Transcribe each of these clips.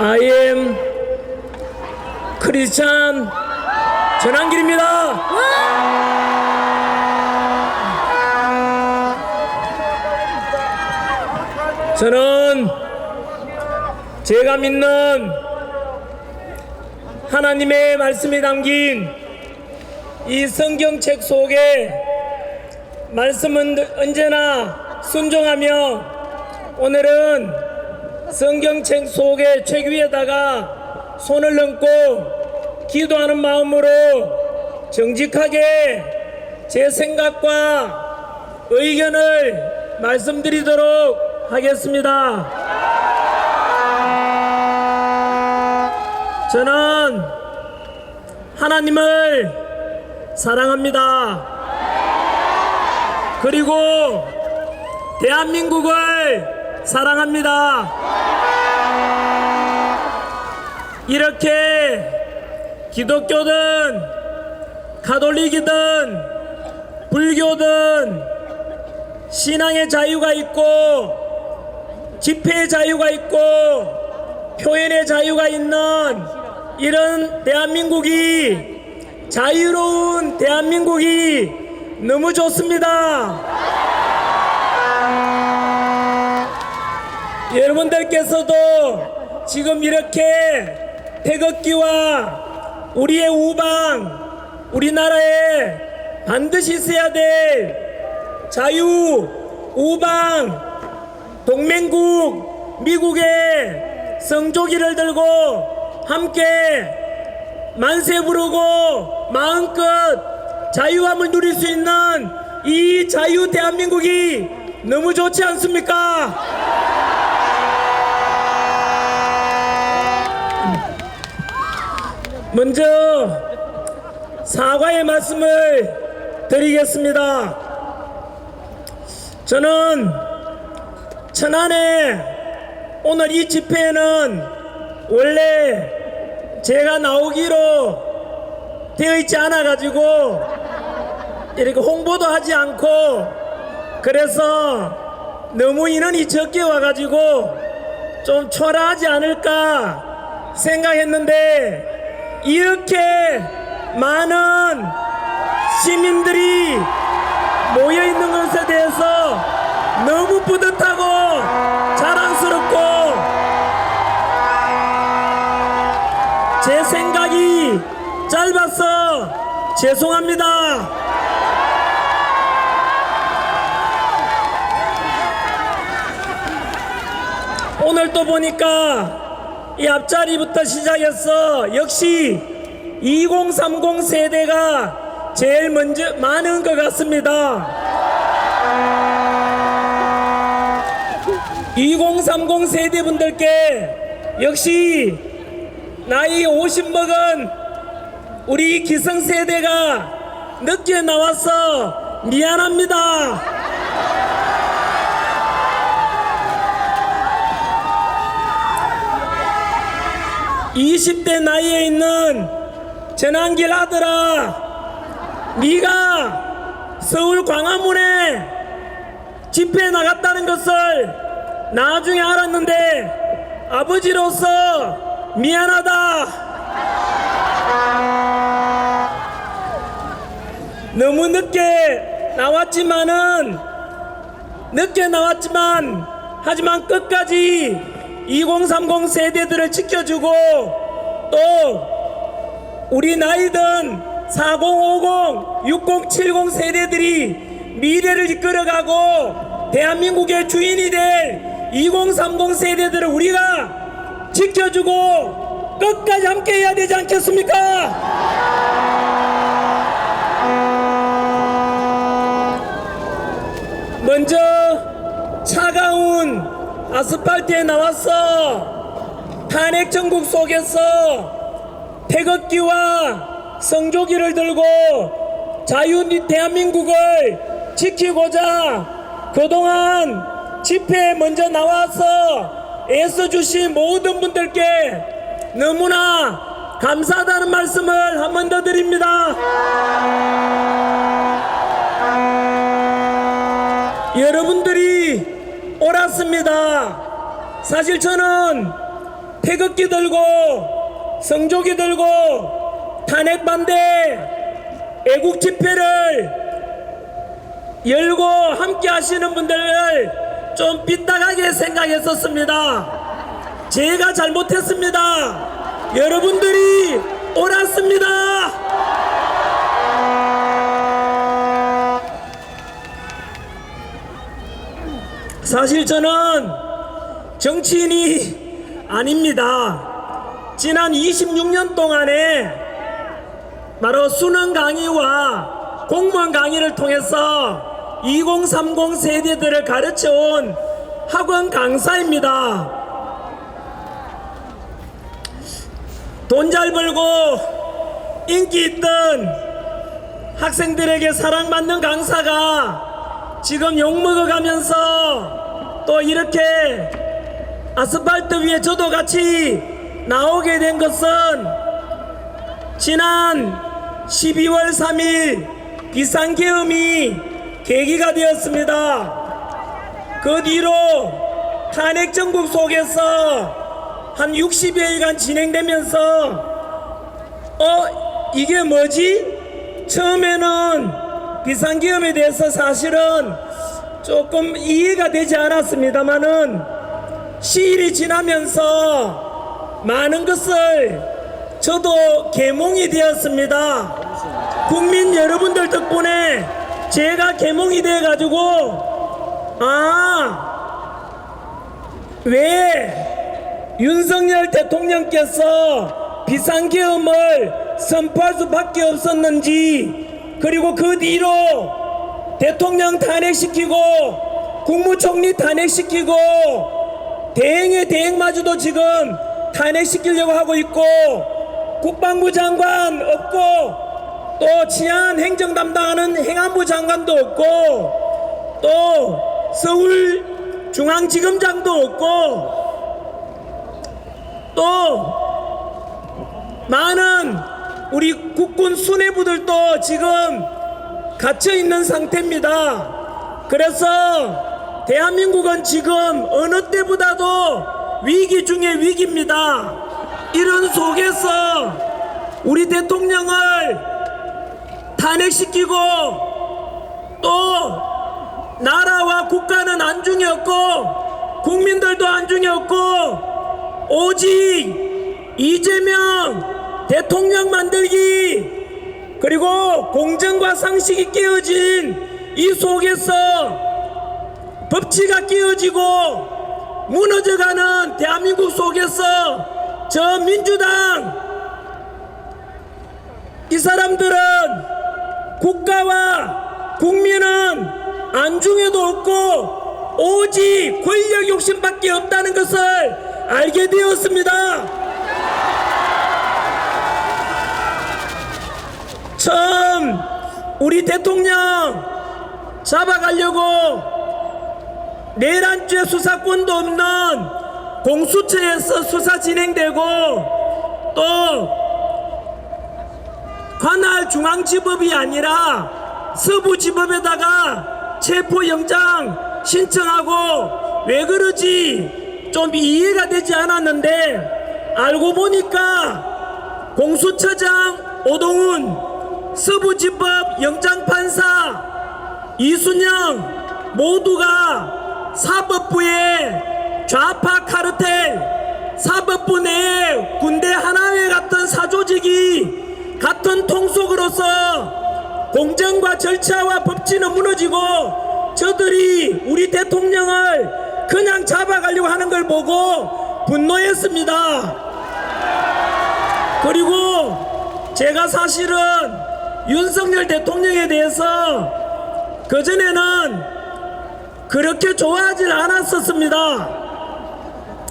I am 크리스찬 전한길입니다. 저는 제가 믿는 하나님의 말씀이 담긴 이 성경책 속에 말씀은 언제나 순종하며 오늘은 성경책 속에 책 위에다가 손을 얹고 기도하는 마음으로 정직하게 제 생각과 의견을 말씀드리도록 하겠습니다. 저는 하나님을 사랑합니다. 그리고 대한민국을 사랑합니다. 이렇게 기독교든 가톨릭이든 불교든 신앙의 자유가 있고 집회의 자유가 있고 표현의 자유가 있는 이런 대한민국이, 자유로운 대한민국이 너무 좋습니다. 여러분들께서도 지금 이렇게 태극기와 우리의 우방, 우리나라에 반드시 있어야 될 자유, 우방, 동맹국 미국의 성조기를 들고 함께 만세 부르고 마음껏 자유함을 누릴 수 있는 이 자유 대한민국이 너무 좋지 않습니까? 먼저 사과의 말씀을 드리겠습니다. 저는 천안에 오늘 이 집회에는 원래 제가 나오기로 되어 있지 않아 가지고 이렇게 홍보도 하지 않고, 그래서 너무 인원이 적게 와 가지고 좀 초라하지 않을까 생각했는데, 이렇게 많은 시민들이 모여 있는 것에 대해서 너무 뿌듯하고 자랑스럽고, 제 생각이 짧아서 죄송합니다. 오늘 또 보니까 이 앞자리부터 시작해서 역시 2030 세대가 제일 먼저 많은 것 같습니다. 2030 세대분들께 역시 나이 50 먹은 우리 기성세대가 늦게 나와서 미안합니다. (20대) 나이에 있는 전한길 아들아, 네가 서울 광화문에 집회에 나갔다는 것을 나중에 알았는데 아버지로서 미안하다. 너무 늦게 나왔지만 하지만 끝까지 2030 세대들을 지켜주고, 또 우리 나이든 40, 50, 60, 70 세대들이 미래를 이끌어가고 대한민국의 주인이 될 2030 세대들을 우리가 지켜주고 끝까지 함께 해야 되지 않겠습니까? 먼저 차가운 아스팔트에 나와서 탄핵 정국 속에서 태극기와 성조기를 들고 자유 대한민국을 지키고자 그동안 집회에 먼저 나와서 애써주신 모든 분들께 너무나 감사하다는 말씀을 한 번 더 드립니다. 여러분들이 옳았습니다. 사실 저는 태극기 들고 성조기 들고 탄핵 반대 애국 집회를 열고 함께 하시는 분들을 좀 삐딱하게 생각했었습니다. 제가 잘못했습니다. 여러분들이 옳았습니다. 사실 저는 정치인이 아닙니다. 지난 26년 동안에 바로 수능 강의와 공무원 강의를 통해서 2030 세대들을 가르쳐온 학원 강사입니다. 돈 잘 벌고 인기 있던 학생들에게 사랑받는 강사가 지금 욕먹어가면서 또 이렇게 아스팔트 위에 저도 같이 나오게 된 것은 지난 12월 3일 비상계엄이 계기가 되었습니다. 그 뒤로 탄핵 정국 속에서 한 60여일간 진행되면서 이게 뭐지? 처음에는 비상계엄에 대해서 사실은 조금 이해가 되지 않았습니다만은 시일이 지나면서 많은 것을 저도 계몽이 되었습니다. 국민 여러분들 덕분에 제가 계몽이 돼가지고 왜 윤석열 대통령께서 비상계엄을 선포할 수밖에 없었는지, 그리고 그 뒤로 대통령 탄핵시키고 국무총리 탄핵시키고 대행의 대행마저도 지금 탄핵시키려고 하고 있고 국방부 장관 없고 또 치안 행정 담당하는 행안부 장관도 없고 또 서울중앙지검장도 없고 또 많은 우리 국군 수뇌부들도 지금 갇혀 있는 상태입니다. 그래서 대한민국은 지금 어느 때보다도 위기 중에 위기입니다. 이런 속에서 우리 대통령을 탄핵시키고 또 나라와 국가는 안중에 없고 국민들도 안중에 없고 오직 이재명 대통령 만들기 그리고 공정과 상식이 깨어진 이 속에서 법치가 깨어지고 무너져가는 대한민국 속에서 저 민주당 이 사람들은 국가와 국민은 안중에도 없고 오직 권력 욕심밖에 없다는 것을 알게 되었습니다. 처음 우리 대통령 잡아가려고 내란죄 수사권도 없는 공수처에서 수사 진행되고 또 관할 중앙지법이 아니라 서부지법에다가 체포영장 신청하고 왜 그러지 좀 이해가 되지 않았는데 알고 보니까 공수처장 오동훈, 서부지법 영장판사 이순영 모두가 사법부의 좌파 카르텔, 사법부 내에 군대 하나회 같은 사조직이 같은 통속으로서 공정과 절차와 법치는 무너지고 저들이 우리 대통령을 그냥 잡아가려고 하는 걸 보고 분노했습니다. 그리고 제가 사실은 윤석열 대통령에 대해서 그전에는 그렇게 좋아하지 않았었습니다.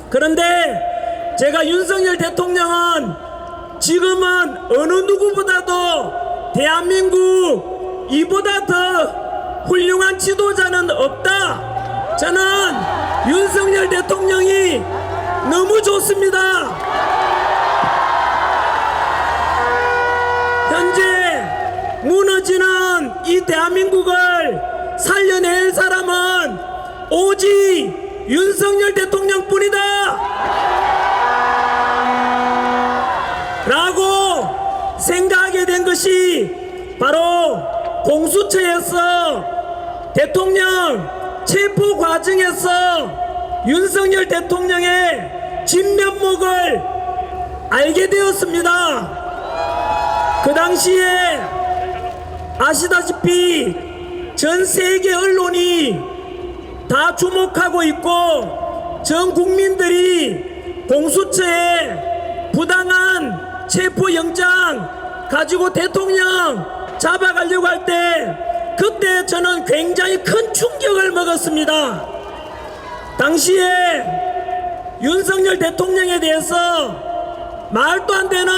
그런데 제가 윤석열 대통령은 지금은 어느 누구보다도 대한민국 이보다 더 훌륭한 지도자는 없다. 저는 윤석열 대통령이 너무 좋습니다. 현재 무너지는 이 대한민국을 살려낼 사람은 오직 윤석열 대통령뿐이다. 바로 공수처에서 대통령 체포 과정에서 윤석열 대통령의 진면목을 알게 되었습니다. 그 당시에 아시다시피 전 세계 언론이 다 주목하고 있고 전 국민들이 공수처에 부당한 체포영장 가지고 대통령 잡아가려고 할 때 그때 저는 굉장히 큰 충격을 먹었습니다. 당시에 윤석열 대통령에 대해서 말도 안 되는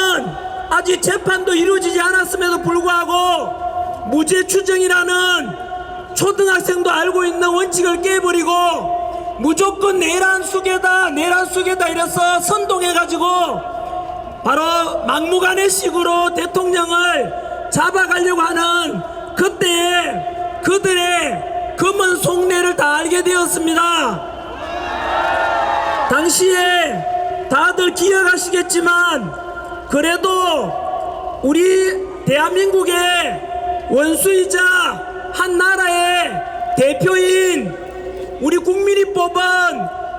아직 재판도 이루어지지 않았음에도 불구하고 무죄 추정이라는 초등학생도 알고 있는 원칙을 깨버리고 무조건 내란 수계다 이래서 선동해가지고 바로 막무가내식으로 대통령을 잡아가려고 하는 그때에 그들의 검은 속내를 다 알게 되었습니다. 당시에 다들 기억하시겠지만 그래도 우리 대한민국의 원수이자 한 나라의 대표인 우리 국민이 뽑은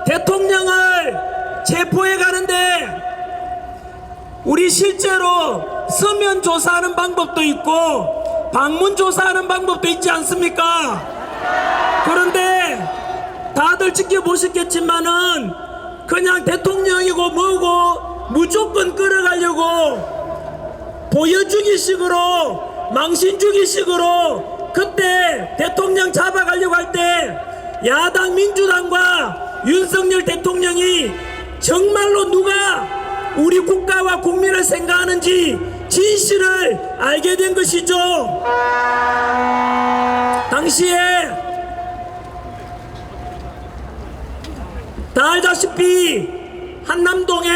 대통령을 체포해 가는데 우리 실제로 서면 조사하는 방법도 있고 방문 조사하는 방법도 있지 않습니까? 그런데 다들 지켜보셨겠지만은 그냥 대통령이고 뭐고 무조건 끌어가려고 보여주기 식으로 망신주기 식으로 그때 대통령 잡아가려고 할 때 야당 민주당과 윤석열 대통령이 정말로 누가 우리 국가와 국민을 생각하는지 진실을 알게 된 것이죠. 당시에 다 알다시피 한남동에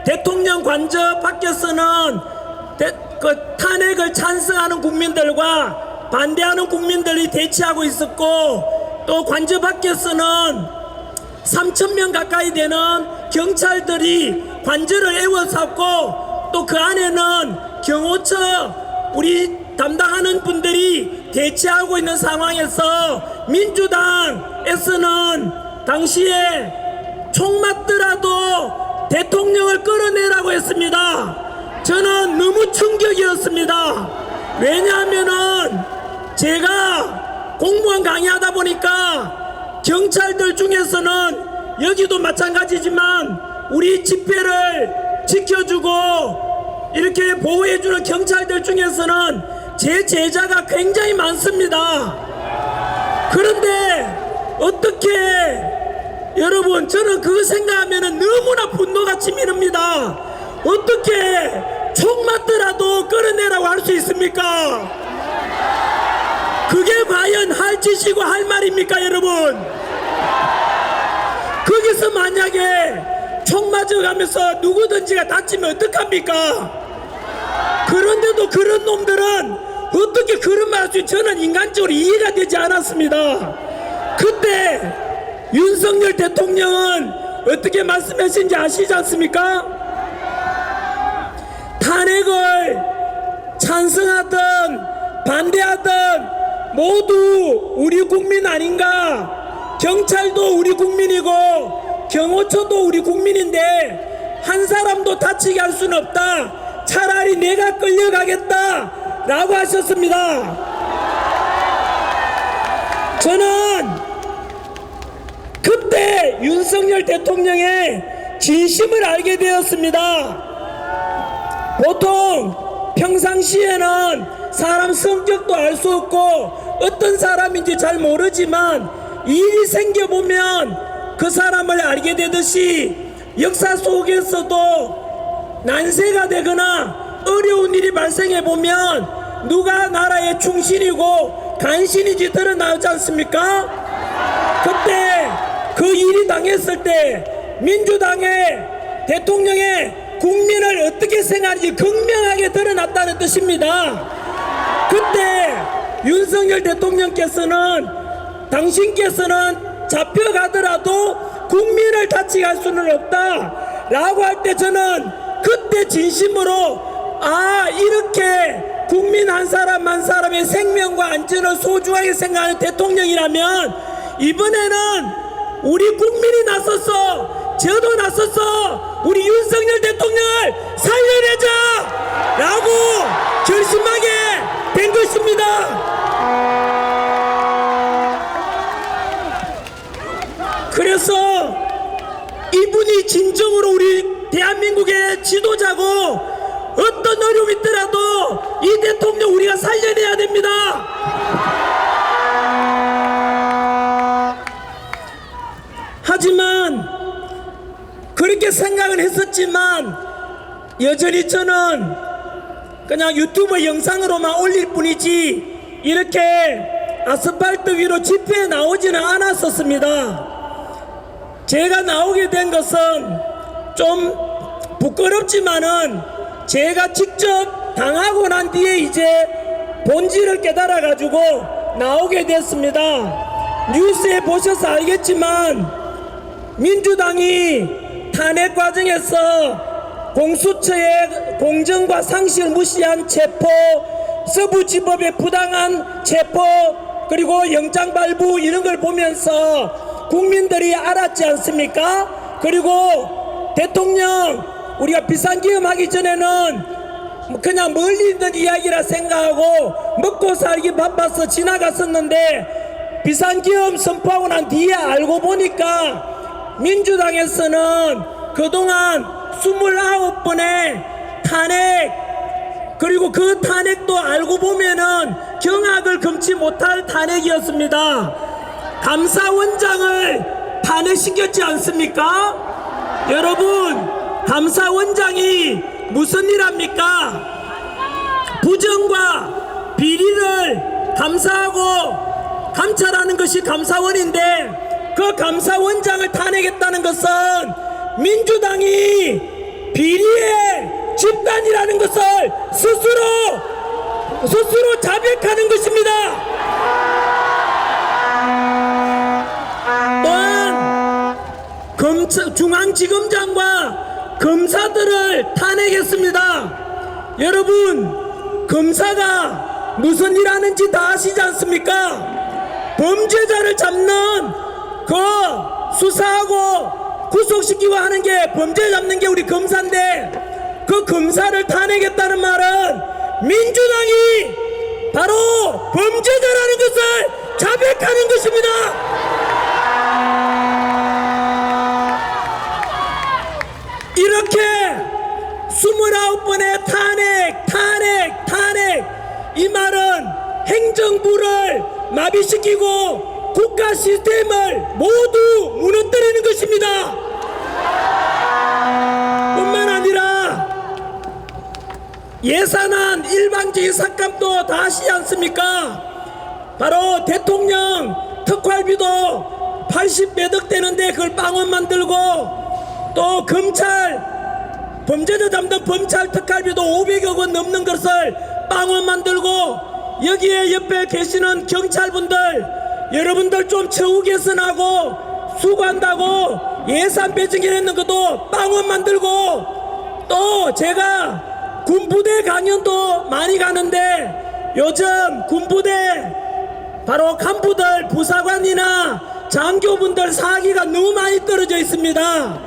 대통령 관저 밖에서는 탄핵을 찬성하는 국민들과 반대하는 국민들이 대치하고 있었고 또 관저 밖에서는 3,000명 가까이 되는 경찰들이 관저를 에워쌌고 또 그 안에는 경호처 우리 담당하는 분들이 대치하고 있는 상황에서 민주당에서는 당시에 총 맞더라도 대통령을 끌어내라고 했습니다. 저는 너무 충격이었습니다. 왜냐하면은 제가 공무원 강의하다 보니까 경찰들 중에서는 여기도 마찬가지지만 우리 집회를 지켜주고 이렇게 보호해주는 경찰들 중에서는 제 제자가 굉장히 많습니다. 그런데 어떻게 여러분 저는 그거 생각하면 너무나 분노가 치밀합니다. 어떻게 총 맞더라도 끌어내라고 할 수 있습니까? 그게 과연 할 짓이고 할 말입니까 여러분? 거기서 만약에 총 맞아가면서 누구든지가 다치면 어떡합니까? 그런데도 그런 놈들은 어떻게 그런 말 할 수 있지? 저는 인간적으로 이해가 되지 않았습니다. 그때 윤석열 대통령은 어떻게 말씀하신지 아시지 않습니까? 탄핵을 찬성하든 반대하든 모두 우리 국민 아닌가? 경찰도 우리 국민이고 경호처도 우리 국민인데 한 사람도 다치게 할 수는 없다. 차라리 내가 끌려가겠다 라고 하셨습니다. 저는 그때 윤석열 대통령의 진심을 알게 되었습니다. 보통 평상시에는 사람 성격도 알 수 없고 어떤 사람인지 잘 모르지만 일이 생겨보면 그 사람을 알게 되듯이 역사 속에서도 난세가 되거나 어려운 일이 발생해보면 누가 나라의 충신이고 간신인지 드러나지 않습니까? 그때 그 일이 당했을 때 민주당의 대통령의 국민을 어떻게 생각하는지 극명하게 드러났다는 뜻입니다. 그때 윤석열 대통령께서는 당신께서는 잡혀가더라도 국민을 다치게 할 수는 없다 라고 할 때 저는 그때 진심으로 아 이렇게 국민 한 사람 한 사람의 생명과 안전을 소중하게 생각하는 대통령이라면 이번에는 우리 국민이 나서서 저도 나서서 우리 윤석열 대통령을 살려내자 라고 결심하게 된 것입니다. 그래서 이분이 진정으로 우리 대한민국의 지도자고 어떤 어려움이 있더라도 이 대통령 우리가 살려내야 됩니다. 하지만 그렇게 생각을 했었지만 여전히 저는 그냥 유튜브 영상으로만 올릴 뿐이지 이렇게 아스팔트 위로 집회에 나오지는 않았었습니다. 제가 나오게 된 것은 좀 부끄럽지만은 제가 직접 당하고 난 뒤에 이제 본질을 깨달아 가지고 나오게 됐습니다. 뉴스에 보셔서 알겠지만 민주당이 탄핵 과정에서 공수처의 공정과 상식을 무시한 체포, 서부지법의 부당한 체포, 그리고 영장 발부 이런 걸 보면서 국민들이 알았지 않습니까? 그리고 대통령 우리가 비상계엄 하기 전에는 그냥 멀리 있는 이야기라 생각하고 먹고 살기 바빠서 지나갔었는데 비상계엄 선포하고 난 뒤에 알고 보니까 민주당에서는 그동안 29번의 탄핵, 그리고 그 탄핵도 알고 보면은 경악을 금치 못할 탄핵이었습니다. 감사원장을 탄핵시켰지 않습니까? 여러분, 감사원장이 무슨 일 합니까? 부정과 비리를 감사하고 감찰하는 것이 감사원인데 그 감사원장을 탄핵했다는 것은 민주당이 비리의 집단이라는 것을 스스로 자백하는 것입니다. 또한 중앙지검장과 검사들을 탄핵했습니다. 여러분, 검사가 무슨 일 하는지 다 아시지 않습니까? 범죄자를 잡는 그 수사하고 구속시키고 하는 게 범죄 잡는 게 우리 검사인데 그 검사를 탄핵했다는 말은 민주당이 바로 범죄자라는 것을 자백하는 것입니다. 이렇게 29번의 탄핵 이 말은 행정부를 마비시키고 국가 시스템을 모두 무너뜨리는 것입니다. 뿐만 아니라 예산안 일방적인 삭감도 다 하시지 않습니까? 바로 대통령 특활비도 80몇억 되는데 그걸 빵원 만들고 또 검찰 범죄자 잡는 검찰 특활비도 500억 원 넘는 것을 빵원 만들고 여기에 옆에 계시는 경찰분들 여러분들 좀 처우 개선하고 수고한다고 예산 배정해놓는 것도 빵원 만들고 또 제가 군부대 강연도 많이 가는데 요즘 군부대 바로 간부들 부사관이나 장교분들 사기가 너무 많이 떨어져 있습니다.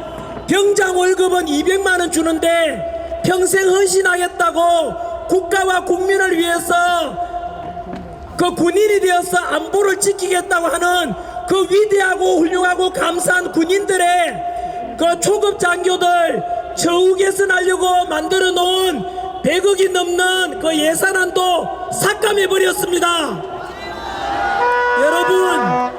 병장 월급은 200만원 주는데 평생 헌신하겠다고 국가와 국민을 위해서 그 군인이 되어서 안보를 지키겠다고 하는 그 위대하고 훌륭하고 감사한 군인들의 그 초급 장교들 처우 개선하려고 만들어 놓은 100억이 넘는 그 예산안도 삭감해 버렸습니다. 여러분,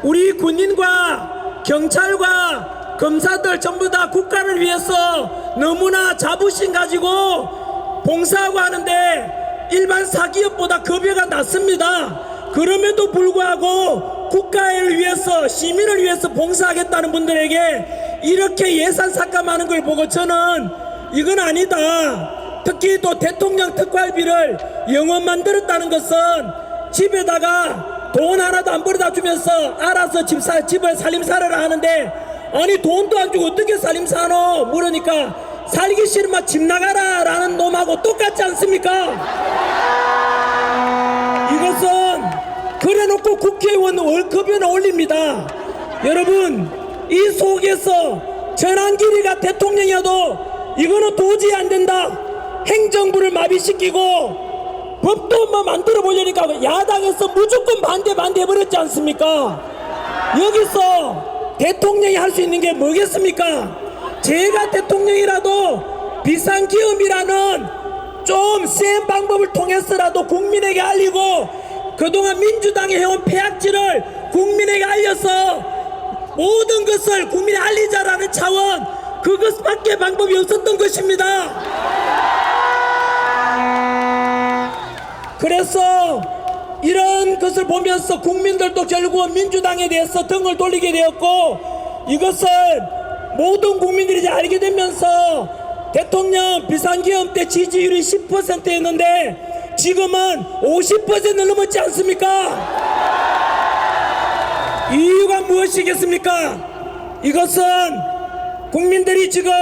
우리 군인과 경찰과 검사들 전부 다 국가를 위해서 너무나 자부심 가지고 봉사하고 하는데 일반 사기업보다 급여가 낮습니다. 그럼에도 불구하고 국가를 위해서 시민을 위해서 봉사하겠다는 분들에게 이렇게 예산 삭감하는 걸 보고 저는 이건 아니다. 특히 또 대통령 특활비를 영원 만들었다는 것은 집에다가 돈 하나도 안 벌어다 주면서 알아서 집을 살림살이라 하는데 아니 돈도 안 주고 어떻게 살림사노 물으니까 살기 싫으면 집 나가라 라는 놈하고 똑같지 않습니까? 이것은 그래놓고 국회의원 월급이나 올립니다. 여러분, 이 속에서 전환길이가 대통령이어도 이거는 도저히 안 된다. 행정부를 마비시키고 법도 뭐 만들어 보려니까 야당에서 무조건 반대해버렸지 않습니까? 여기서 대통령이 할 수 있는 게 뭐겠습니까? 제가 대통령이라도 비상기업이라는 좀 센 방법을 통해서라도 국민에게 알리고 그동안 민주당이 해온 폐악질을 국민에게 알려서 모든 것을 국민에 알리자라는 차원, 그것밖에 방법이 없었던 것입니다. 그래서 이런 것을 보면서 국민들도 결국은 민주당에 대해서 등을 돌리게 되었고, 이것을 모든 국민들이 이제 알게 되면서 대통령 비상계엄 때 지지율이 10%였는데 지금은 50%를 넘었지 않습니까? 이유가 무엇이겠습니까? 이것은 국민들이 지금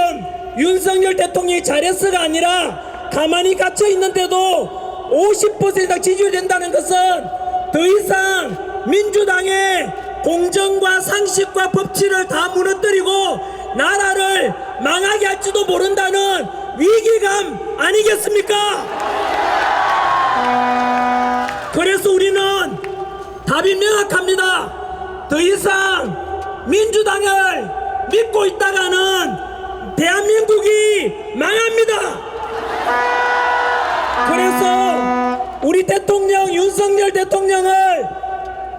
윤석열 대통령이 잘했어가 아니라 가만히 갇혀 있는데도 50% 이상 지지율이 된다는 것은 더 이상 민주당의 공정과 상식과 법치를 다 무너뜨리고 나라를 망하게 할지도 모른다는 위기감 아니겠습니까? 그래서 우리는 답이 명확합니다. 더 이상 민주당을 믿고 있다가는 대한민국이 망합니다. 그래서 우리 대통령 윤석열 대통령을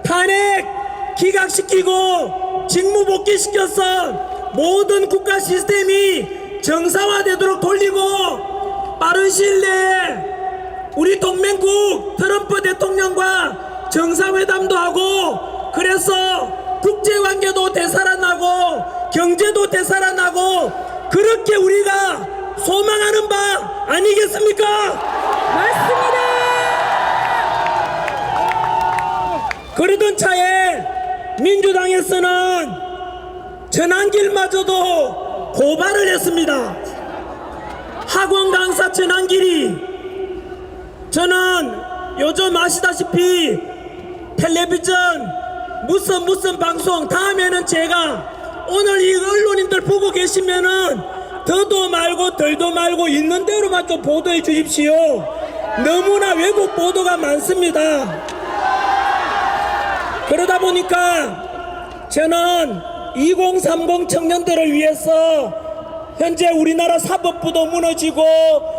탄핵 기각시키고 직무복귀시켜서 모든 국가 시스템이 정상화되도록 돌리고 빠른 시일 내에 우리 동맹국 트럼프 대통령과 정상회담도 하고, 그래서 국제관계도 되살아나고 경제도 되살아나고 그렇게 우리가 소망하는 바 아니겠습니까? 맞습니다. 그러던 차에 민주당에서는 전환길마저도 고발을 했습니다. 학원 강사 전환길이, 저는 요즘 아시다시피 텔레비전 무슨 방송, 다음에는 제가 오늘 이 언론인들 보고 계시면은 더도 말고 덜도 말고 있는 대로만 좀 보도해 주십시오. 너무나 왜곡 보도가 많습니다. 그러다 보니까 저는 2030 청년들을 위해서 현재 우리나라 사법부도 무너지고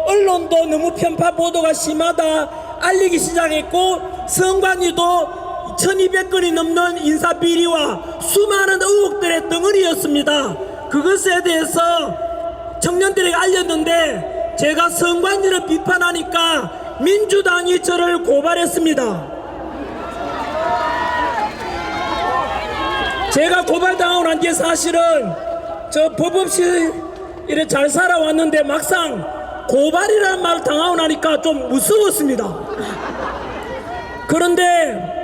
언론도 너무 편파 보도가 심하다 알리기 시작했고, 선관위도 1200건이 넘는 인사비리와 수많은 의혹들의 덩어리였습니다. 그것에 대해서 청년들에게 알렸는데 제가 선관위를 비판하니까 민주당이 저를 고발했습니다. 제가 고발당하고 난 뒤에 사실은 저 법 없이 이래 잘 살아왔는데 막상 고발이라는 말을 당하고 나니까 좀 무서웠습니다. 그런데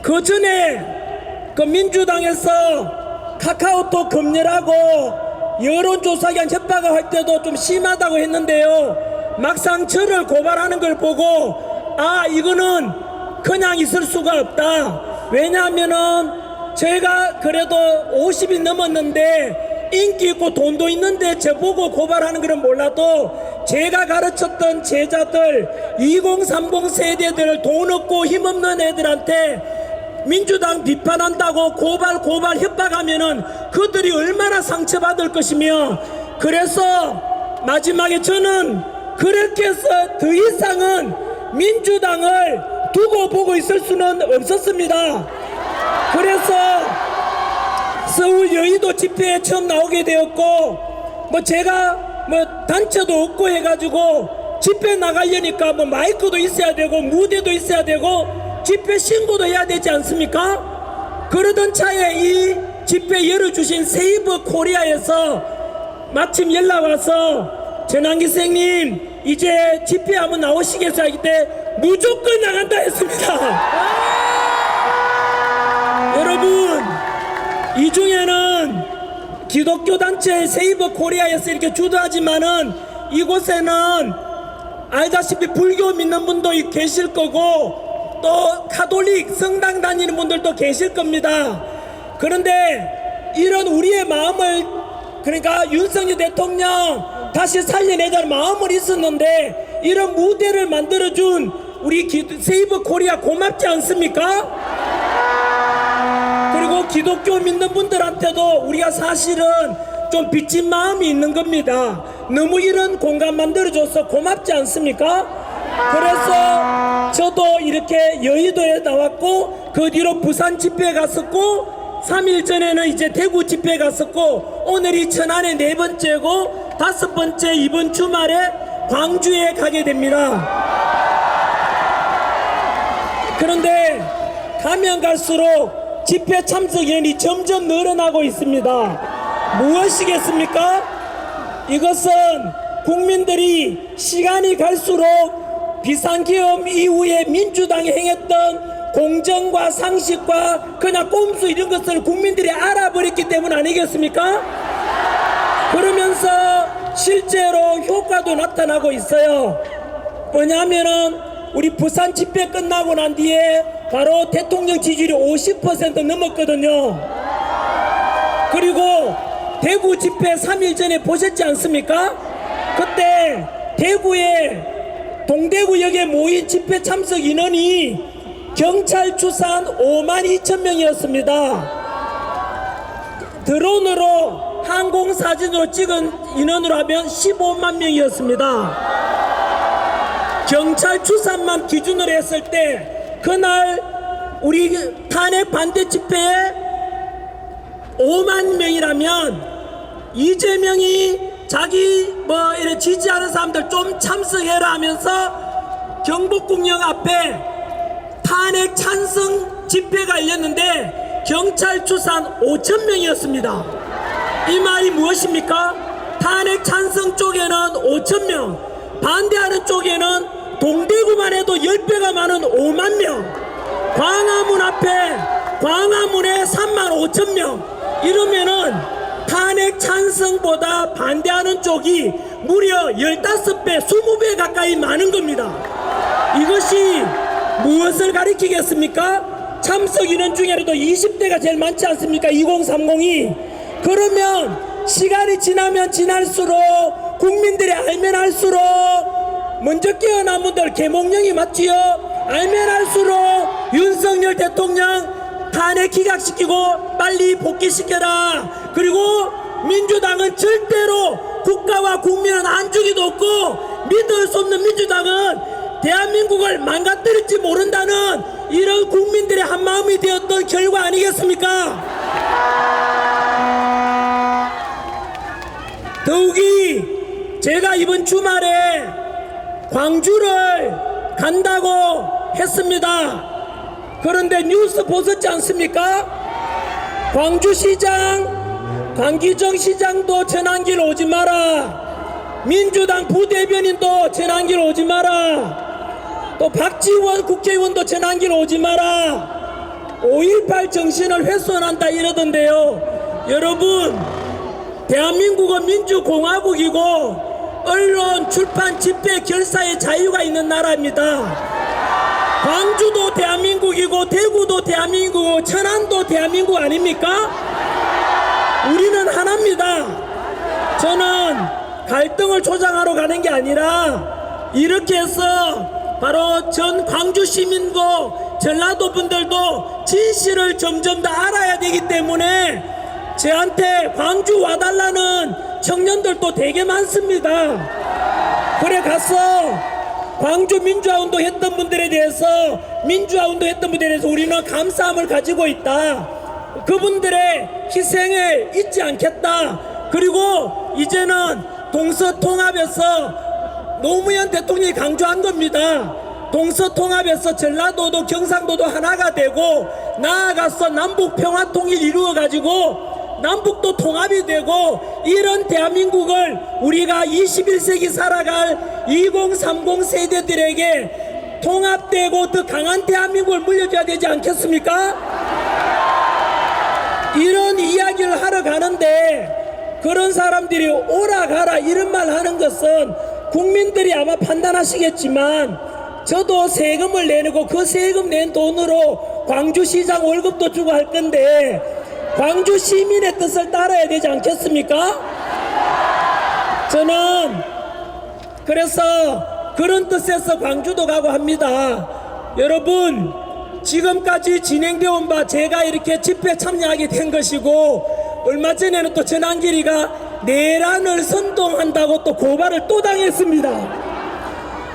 그 전에 그 민주당에서 카카오톡 검열하고 여론조사기관 협박을 할 때도 좀 심하다고 했는데요, 막상 저를 고발하는 걸 보고 이거는 그냥 있을 수가 없다. 왜냐하면은 제가 그래도 50이 넘었는데 인기 있고 돈도 있는데 저보고 고발하는 것은 몰라도 제가 가르쳤던 제자들 2030 세대들, 돈 없고 힘없는 애들한테 민주당 비판한다고 고발 협박하면은 그들이 얼마나 상처받을 것이며, 그래서 마지막에 저는 그렇게 해서 더 이상은 민주당을 두고 보고 있을 수는 없었습니다. 그래서 서울 여의도 집회에 처음 나오게 되었고, 뭐 제가 뭐 단체도 없고 해가지고 집회 나가려니까 뭐 마이크도 있어야 되고 무대도 있어야 되고 집회 신고도 해야 되지 않습니까? 그러던 차에 이 집회 열어주신 세이버 코리아에서 마침 연락 와서 전환기 선생님 이제 집회 한번 나오시겠어요? 하기 때 무조건 나간다 했습니다. 여러분, 이 중에는 기독교 단체 세이버 코리아에서 이렇게 주도하지만은 이곳에는 알다시피 불교 믿는 분도 계실 거고 또 카톨릭 성당 다니는 분들도 계실 겁니다. 그런데 이런 우리의 마음을, 그러니까 윤석열 대통령 다시 살려내자는 마음을 있었는데 이런 무대를 만들어준 우리 세이버 코리아 고맙지 않습니까? 그리고 기독교 믿는 분들한테도 우리가 사실은 좀 빚진 마음이 있는 겁니다. 너무 이런 공간 만들어줘서 고맙지 않습니까? 그래서 저도 이렇게 여의도에 나왔고 그 뒤로 부산 집회에 갔었고 3일 전에는 이제 대구 집회에 갔었고 오늘이 천안의 4번째고 5번째 이번 주말에 광주에 가게 됩니다. 그런데 가면 갈수록 집회 참석 인원이 점점 늘어나고 있습니다. 무엇이겠습니까? 이것은 국민들이 시간이 갈수록 비상계엄 이후에 민주당이 행했던 공정과 상식과 그냥 꼼수 이런 것을 국민들이 알아버렸기 때문 아니겠습니까? 그러면서 실제로 효과도 나타나고 있어요. 뭐냐면은 우리 부산 집회 끝나고 난 뒤에 바로 대통령 지지율이 50% 넘었거든요. 그리고 대구 집회 3일 전에 보셨지 않습니까? 그때 대구에 동대구역에 모인 집회 참석 인원이 경찰 추산 52,000명이었습니다. 드론으로 항공사진으로 찍은 인원으로 하면 15만 명이었습니다. 경찰 추산만 기준으로 했을 때 그날 우리 탄핵 반대 집회에 5만 명이라면 이재명이 자기 이렇게 지지하는 사람들 좀 참석해라 하면서 경복궁역 앞에 탄핵 찬성 집회가 열렸는데 경찰 추산 5,000명이었습니다. 이 말이 무엇입니까? 탄핵 찬성 쪽에는 5,000명, 반대하는 쪽에는 동대구만 해도 10배가 많은 5만 명, 광화문 앞에 광화문에 35,000명, 이러면은 탄핵 찬성보다 반대하는 쪽이 무려 15배, 20배 가까이 많은 겁니다. 이것이 무엇을 가리키겠습니까? 참석 인원 중에라도 20대가 제일 많지 않습니까? 2030이. 그러면 시간이 지나면 지날수록 국민들이 알면 알수록 먼저 깨어난 분들 계몽령이 맞지요? 알면 알수록 윤석열 대통령 탄핵 기각시키고 빨리 복귀시켜라. 그리고 민주당은 절대로 국가와 국민은 안주기도 없고 믿을 수 없는 민주당은 대한민국을 망가뜨릴지 모른다는 이런 국민들의 한마음이 되었던 결과 아니겠습니까? 더욱이 제가 이번 주말에 광주를 간다고 했습니다. 그런데 뉴스 보셨지 않습니까? 광주시장, 강기정 시장도 전환길 오지 마라. 민주당 부대변인도 전환길 오지 마라. 또 박지원 국회의원도 전환길 오지 마라. 5.18 정신을 훼손한다 이러던데요. 여러분, 대한민국은 민주공화국이고 언론, 출판, 집회, 결사의 자유가 있는 나라입니다. 광주도 대한민국이고 대구도 대한민국이고 천안도 대한민국 아닙니까? 우리는 하나입니다. 저는 갈등을 조장하러 가는 게 아니라 이렇게 해서 바로 전 광주 시민도 전라도 분들도 진실을 점점 더 알아야 되기 때문에 저한테 광주 와달라는 청년들도 되게 많습니다. 그래 가서 광주 민주화운동 했던 분들에 대해서 우리는 감사함을 가지고 있다. 그분들의 희생을 잊지 않겠다. 그리고 이제는 동서통합에서 노무현 대통령이 강조한 겁니다. 동서통합에서 전라도도 경상도도 하나가 되고 나아가서 남북평화통일 이루어가지고 남북도 통합이 되고 이런 대한민국을 우리가 21세기 살아갈 2030 세대들에게 통합되고 더 강한 대한민국을 물려줘야 되지 않겠습니까? 이런 그런 이야기를 하러 가는데 그런 사람들이 오라 가라 이런 말 하는 것은 국민들이 아마 판단하시겠지만 저도 세금을 내고 그 세금 낸 돈으로 광주시장 월급도 주고 할 건데 광주 시민의 뜻을 따라야 되지 않겠습니까? 저는 그래서 그런 뜻에서 광주도 가고 합니다. 여러분, 지금까지 진행되어 온 바 제가 이렇게 집회 참여하게 된 것이고 얼마 전에는 또 전한길이가 내란을 선동한다고 또 고발을 또 당했습니다.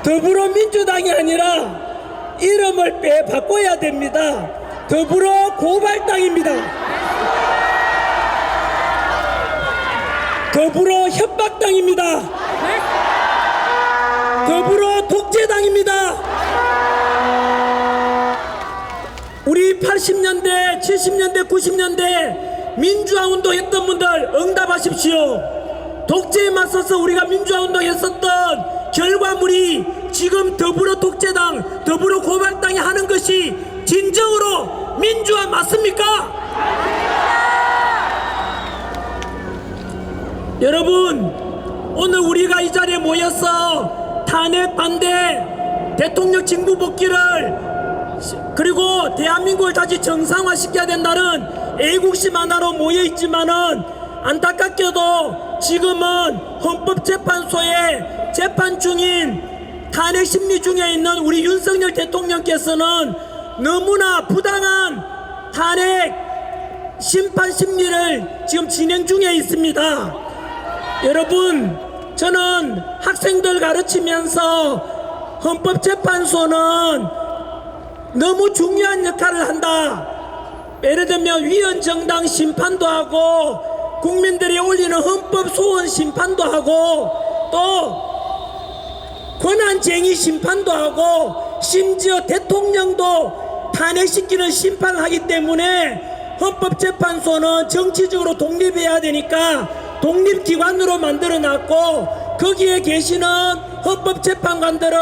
더불어민주당이 아니라 이름을 바꿔야 됩니다. 더불어 고발당입니다. 더불어 협박당입니다. 더불어 독재당입니다. 우리 80년대, 70년대, 90년대 민주화 운동 했던 분들 응답하십시오. 독재에 맞서서 우리가 민주화 운동 했었던 결과물이 지금 더불어 독재당, 더불어 고발당이 하는 것이 진정으로 민주화 맞습니까? 여러분, 오늘 우리가 이 자리에 모여서 탄핵 반대, 대통령 직무 복귀를 그리고 대한민국을 다시 정상화시켜야 된다는 애국심 하나로 모여있지만은 안타깝게도 지금은 헌법재판소에 재판 중인 탄핵 심리 중에 있는 우리 윤석열 대통령께서는 너무나 부당한 탄핵 심판 심리를 지금 진행 중에 있습니다. 여러분, 저는 학생들 가르치면서 헌법재판소는 너무 중요한 역할을 한다. 예를 들면 위헌정당 심판도 하고 국민들이 올리는 헌법 소원 심판도 하고 또 권한쟁의 심판도 하고 심지어 대통령도 탄핵시키는 심판을 하기 때문에 헌법재판소는 정치적으로 독립해야 되니까 독립기관으로 만들어놨고 거기에 계시는 헌법재판관들은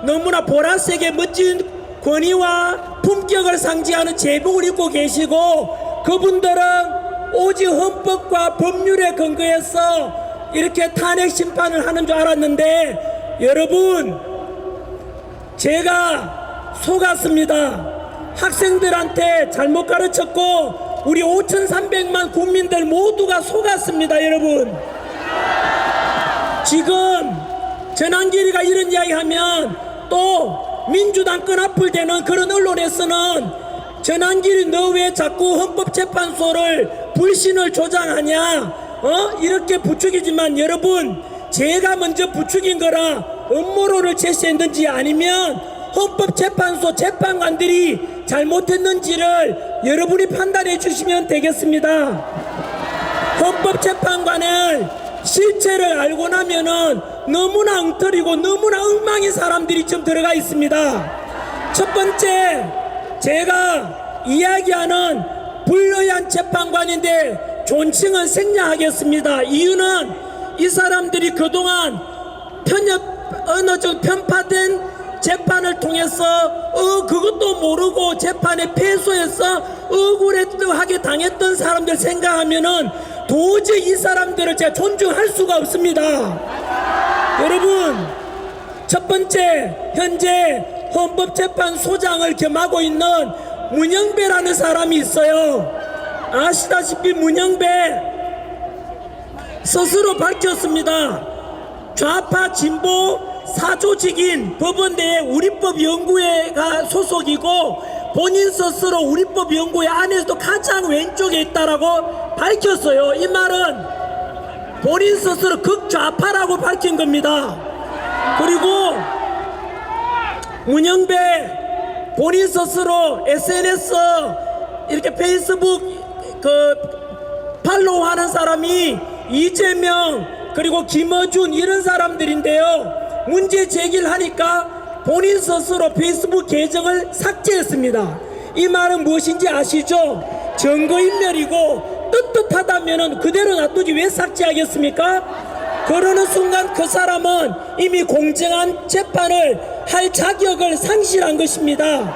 너무나 보라색의 멋진 권위와 품격을 상징하는 제복을 입고 계시고 그분들은 오직 헌법과 법률에 근거해서 이렇게 탄핵 심판을 하는 줄 알았는데 여러분, 제가 속았습니다. 학생들한테 잘못 가르쳤고 우리 5,300만 국민들 모두가 속았습니다. 여러분, 지금 전한길이가 이런 이야기하면 또 민주당 끈앞을 대는 그런 언론에서는 전한길이 너 왜 자꾸 헌법재판소를 불신을 조장하냐 이렇게 부추기지만 여러분, 제가 먼저 부추긴 거라 음모론을 제시했는지 아니면 헌법재판소 재판관들이 잘못했는지를 여러분이 판단해 주시면 되겠습니다. 헌법재판관을 실체를 알고 나면은 너무나 엉터리고 너무나 엉망인 사람들이 좀 들어가 있습니다. 첫 번째, 제가 이야기하는 불의한 재판관인데 존칭은 생략하겠습니다. 이유는 이 사람들이 그동안 어느 정도 편파된 재판을 통해서 그것도 모르고 재판에 패소해서 억울하게 당했던 사람들 생각하면은 도저히 이 사람들을 제가 존중할 수가 없습니다. 여러분, 첫 번째, 현재 헌법재판소장을 겸하고 있는 문영배라는 사람이 있어요. 아시다시피 문영배 스스로 밝혔습니다. 좌파 진보 사조직인 법원대의 우리법연구회가 소속이고 본인 스스로 우리법연구회 안에서도 가장 왼쪽에 있다라고 밝혔어요. 이 말은 본인 스스로 극좌파라고 밝힌 겁니다. 그리고 문영배 본인 스스로 SNS 이렇게 페이스북 팔로우 하는 사람이 이재명 그리고 김어준 이런 사람들인데요. 문제 제기를 하니까 본인 스스로 페이스북 계정을 삭제했습니다. 이 말은 무엇인지 아시죠? 증거인멸이고 떳떳하다면 그대로 놔두지 왜 삭제하겠습니까? 그러는 순간 그 사람은 이미 공정한 재판을 할 자격을 상실한 것입니다.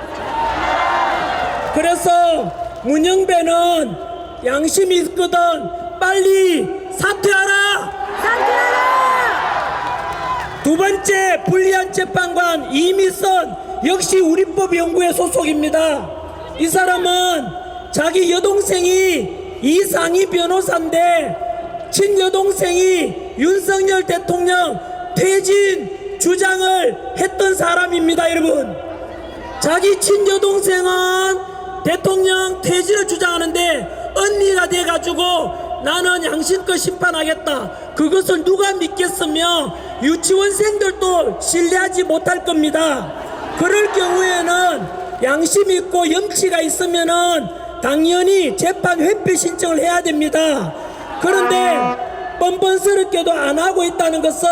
그래서 문영배는 양심이 있거든 빨리 사퇴하라. 두 번째 불리한 재판관 이미선 역시 우리법연구회 소속입니다. 이 사람은 자기 여동생이 이상희 변호사인데 친여동생이 윤석열 대통령 퇴진 주장을 했던 사람입니다. 여러분, 자기 친여동생은 대통령 퇴진을 주장하는데 언니가 돼가지고 나는 양심껏 심판하겠다. 그것을 누가 믿겠으며 유치원생들도 신뢰하지 못할 겁니다. 그럴 경우에는 양심 있고 염치가 있으면은 당연히 재판 회피 신청을 해야 됩니다. 그런데 뻔뻔스럽게도 안 하고 있다는 것은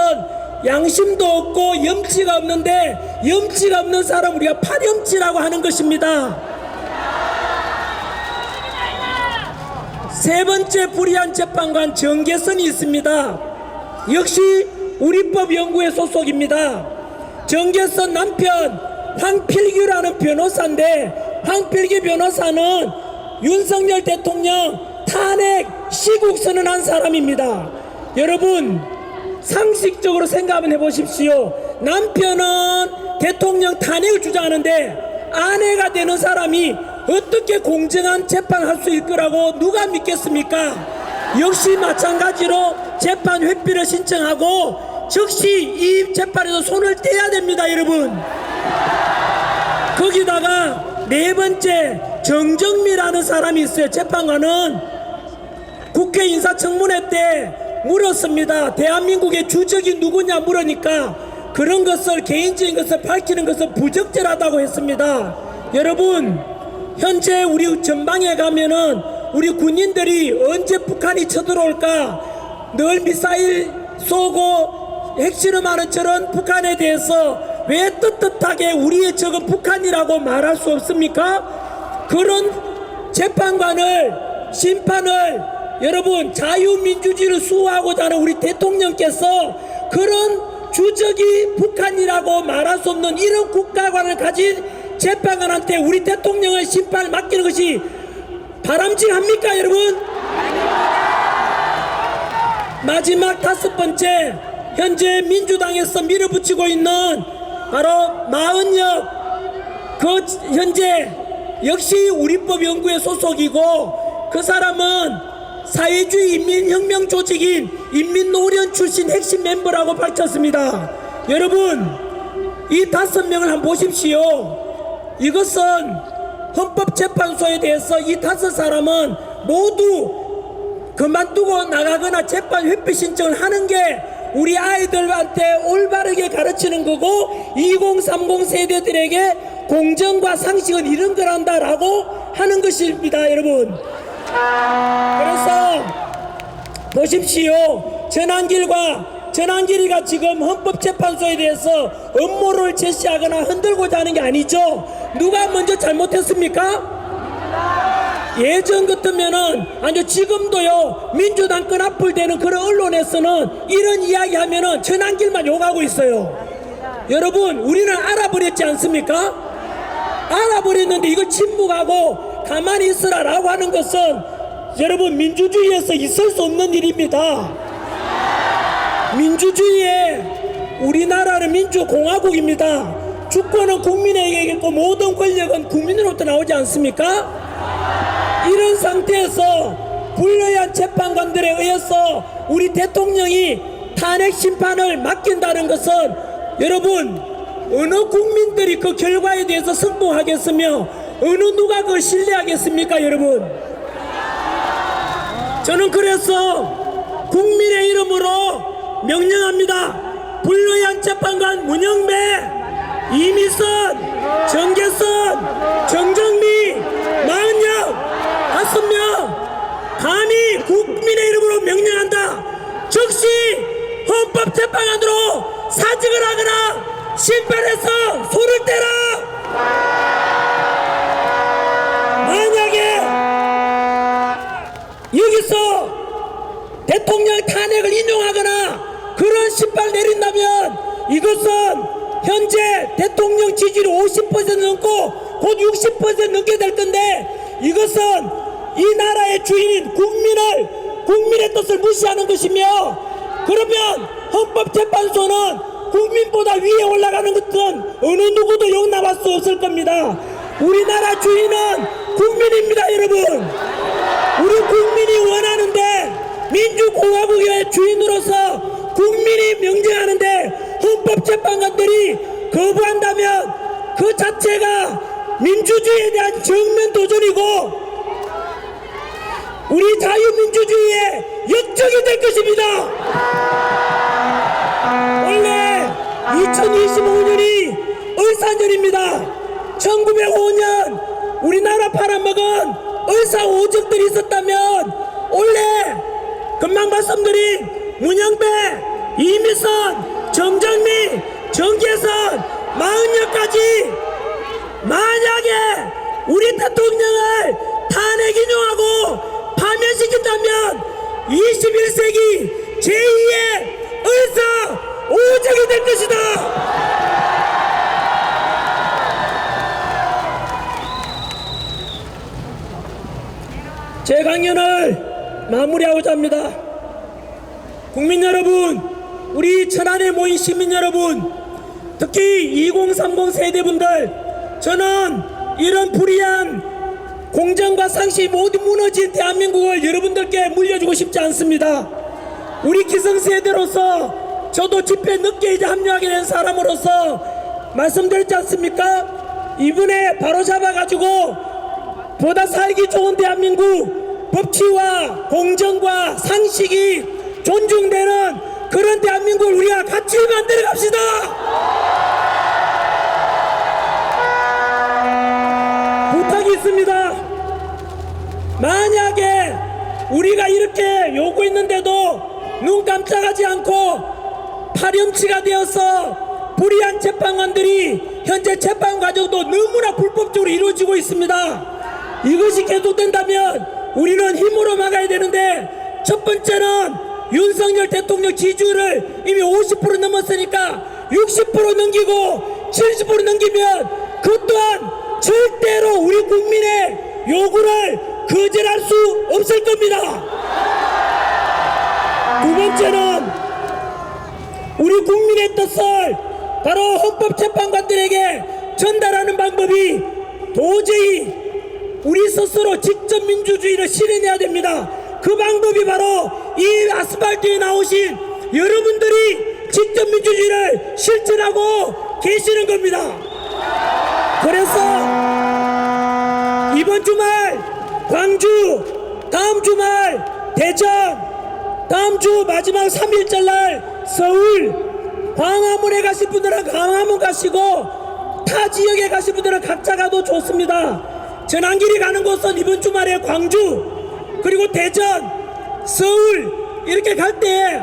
양심도 없고 염치가 없는데, 염치가 없는 사람 우리가 파렴치라고 하는 것입니다. 세 번째 불의한 재판관 정계선이 있습니다. 역시 우리법연구회 소속입니다. 정계선 남편 황필규라는 변호사인데, 황필규 변호사는 윤석열 대통령 탄핵 시국 선언한 사람입니다. 여러분, 상식적으로 생각 한번 해보십시오. 남편은 대통령 탄핵을 주장하는데 아내가 되는 사람이 어떻게 공정한 재판을 할 수 있을 거라고 누가 믿겠습니까? 역시 마찬가지로 재판 회피를 신청하고 즉시 이 재판에서 손을 떼야 됩니다. 여러분, 거기다가 네 번째 정정미라는 사람이 있어요. 재판관은 국회 인사청문회 때 물었습니다. 대한민국의 주적이 누구냐 물으니까 그런 것을, 개인적인 것을 밝히는 것은 부적절하다고 했습니다. 여러분, 현재 우리 전방에 가면은 우리 군인들이 언제 북한이 쳐들어올까 늘 미사일 쏘고 핵실험하는 저런 북한에 대해서 왜 떳떳하게 우리의 적은 북한이라고 말할 수 없습니까? 그런 재판관을, 심판을 여러분, 자유민주주의를 수호하고자 하는 우리 대통령께서 그런 주적이 북한이라고 말할 수 없는 이런 국가관을 가진 재판관한테 우리 대통령의 심판을 맡기는 것이 바람직합니까, 여러분? 마지막 다섯 번째, 현재 민주당에서 밀어붙이고 있는 바로 마은혁, 그 현재 역시 우리법연구회 소속이고, 그 사람은 사회주의 인민혁명 조직인 인민노련 출신 핵심 멤버라고 밝혔습니다. 여러분, 이 5명을 한번 보십시오. 이것은 헌법재판소에 대해서 이 5사람은 모두 그만두고 나가거나 재판 회피 신청을 하는 게 우리 아이들한테 올바르게 가르치는 거고 2030 세대들에게 공정과 상식은 이런 거란다라고 하는 것입니다. 여러분, 그래서 보십시오. 전한길이가 지금 헌법재판소에 대해서 음모를 제시하거나 흔들고자 하는 게 아니죠. 누가 먼저 잘못했습니까? 예전 같으면은, 아니요 지금도요, 민주당 끈앞을 대는 그런 언론에서는 이런 이야기 하면은 전한길만 욕하고 있어요. 여러분, 우리는 알아버렸지 않습니까? 알아버렸는데 이걸 침묵하고 가만히 있으라 라고 하는 것은 여러분, 민주주의에서 있을 수 없는 일입니다. 민주주의에 우리나라는 민주공화국입니다. 주권은 국민에게 있고 모든 권력은 국민으로부터 나오지 않습니까? 이런 상태에서 불리한 재판관들에 의해서 우리 대통령이 탄핵 심판을 맡긴다는 것은 여러분, 어느 국민들이 그 결과에 대해서 승복하겠으며 어느 누가 그걸 신뢰하겠습니까? 여러분, 저는 그래서 국민의 이름으로 명령합니다. 불리한 재판관 문영배, 이미선, 정계선, 정정미, 마은혁 5명 감히 국민의 이름으로 명령한다. 즉시 헌법재판관으로 사직을 하거나 심판해서 손을 떼라. 만약에 여기서 대통령 탄핵을 인용하거나 그런 심판을 내린다면 이것은 현재 대통령 지지율이 50% 넘고 곧 60% 넘게 될 건데, 이것은 이 나라의 주인인 국민의 뜻을 무시하는 것이며, 그러면 헌법재판소는 국민보다 위에 올라가는 것은 어느 누구도 용납할 수 없을 겁니다. 우리나라 주인은 국민입니다, 여러분. 우리 국민이 원하는데, 민주공화국의 주인으로서 국민이 명령하는데 헌법재판관들이 거부한다면 그 자체가 민주주의에 대한 정면 도전이고 우리 자유민주주의의 역적이 될 것입니다. 원래 2025년이 을사년입니다. 1905년 우리나라 팔아먹은 을사 오적들이 있었다면 원래 금방 말씀드린 문영배, 이미선, 정정미, 정계선, 마흔여까지 만약에 우리 대통령을 탄핵 인용하고 파면시킨다면 21세기 제2의 을사 오적이 될 것이다. 제 강연을 마무리하고자 합니다. 국민 여러분, 우리 천안에 모인 시민 여러분, 특히 2030 세대분들, 저는 이런 불의한 공정과 상식이 모두 무너진 대한민국을 여러분들께 물려주고 싶지 않습니다. 우리 기성세대로서 저도 집회에 늦게 이제 합류하게 된 사람으로서 말씀드렸지 않습니까? 이번에 바로 잡아가지고 보다 살기 좋은 대한민국, 법치와 공정과 상식이 존중되는 그런 대한민국을 우리가 같이 만들어 갑시다. 부탁이 있습니다. 만약에 우리가 이렇게 요구했는데도 눈 깜짝하지 않고 파렴치가 되어서 불의한 재판관들이 현재 재판 과정도 너무나 불법적으로 이루어지고 있습니다. 이것이 계속된다면 우리는 힘으로 막아야 되는데, 첫 번째는 윤석열 대통령 지지율을 이미 50% 넘었으니까 60% 넘기고 70% 넘기면 그 또한 절대로 우리 국민의 요구를 거절할 수 없을 겁니다. 두 번째는 우리 국민의 뜻을 바로 헌법재판관들에게 전달하는 방법이 도저히 우리 스스로 직접 민주주의를 실현해야 됩니다. 그 방법이 바로 이 아스팔트에 나오신 여러분들이 직접 민주주의를 실천하고 계시는 겁니다. 그래서 이번 주말 광주, 다음 주말 대전, 다음 주 마지막 3일절 날 서울, 광화문에 가실 분들은 광화문 가시고 타 지역에 가실 분들은 각자 가도 좋습니다. 전환길이 가는 곳은 이번 주말에 광주, 그리고 대전, 서울 이렇게 갈 때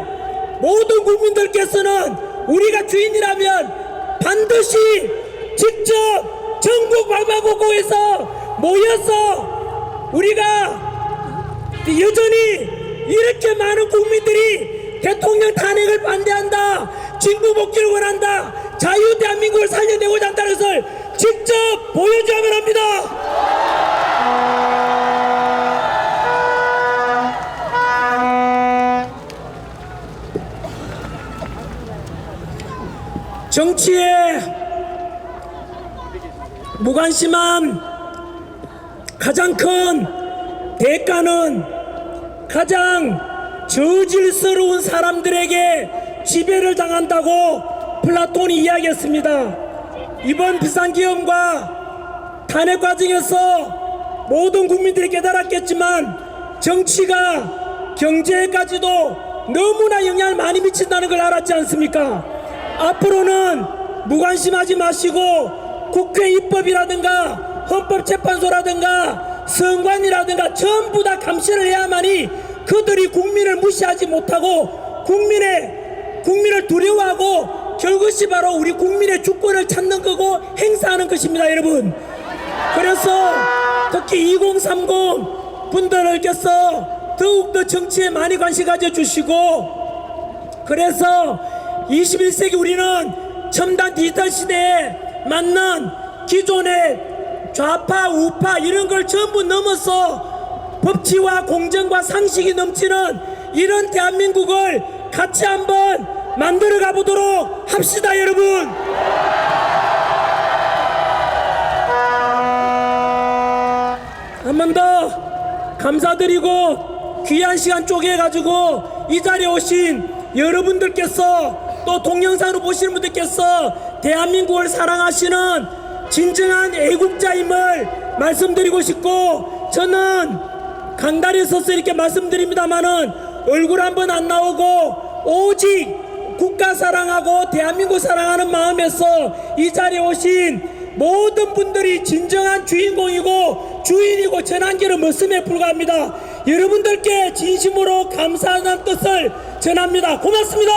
모든 국민들께서는 우리가 주인이라면 반드시 직접 전국 방방곡곡에서 모여서 우리가 여전히 이렇게 많은 국민들이 대통령 탄핵을 반대한다, 진보 복귀를 원한다, 자유 대한민국을 살려내고자 한다는 것을 직접 보여줘야만 합니다. 정치에 무관심한 가장 큰 대가는 가장 저질스러운 사람들에게 지배를 당한다고 플라톤이 이야기했습니다. 이번 비상계엄과 탄핵 과정에서 모든 국민들이 깨달았겠지만 정치가 경제에까지도 너무나 영향을 많이 미친다는 걸 알았지 않습니까? 앞으로는 무관심하지 마시고 국회 입법이라든가 헌법재판소라든가 선관위라든가 전부 다 감시를 해야만이 그들이 국민을 무시하지 못하고 국민을 두려워하고 그것이 바로 우리 국민의 주권을 찾는 거고 행사하는 것입니다, 여러분. 그래서 특히 2030 분들께서 더욱더 정치에 많이 관심 가져주시고, 그래서 21세기 우리는 첨단 디지털 시대에 맞는 기존의 좌파 우파 이런 걸 전부 넘어서 법치와 공정과 상식이 넘치는 이런 대한민국을 같이 한번 만들어 가보도록 합시다, 여러분. 한 번 더 감사드리고 귀한 시간 쪼개가지고 이 자리에 오신 여러분들께서 또 동영상으로 보시는 분들께서 대한민국을 사랑하시는 진정한 애국자임을 말씀드리고 싶고, 저는 강단에 서서 이렇게 말씀드립니다마는 얼굴 한번 안 나오고 오직 국가 사랑하고 대한민국 사랑하는 마음에서 이 자리에 오신 모든 분들이 진정한 주인공이고 주인이고 전환기를 머슴에 불과합니다. 여러분들께 진심으로 감사하다는 뜻을 전합니다. 고맙습니다.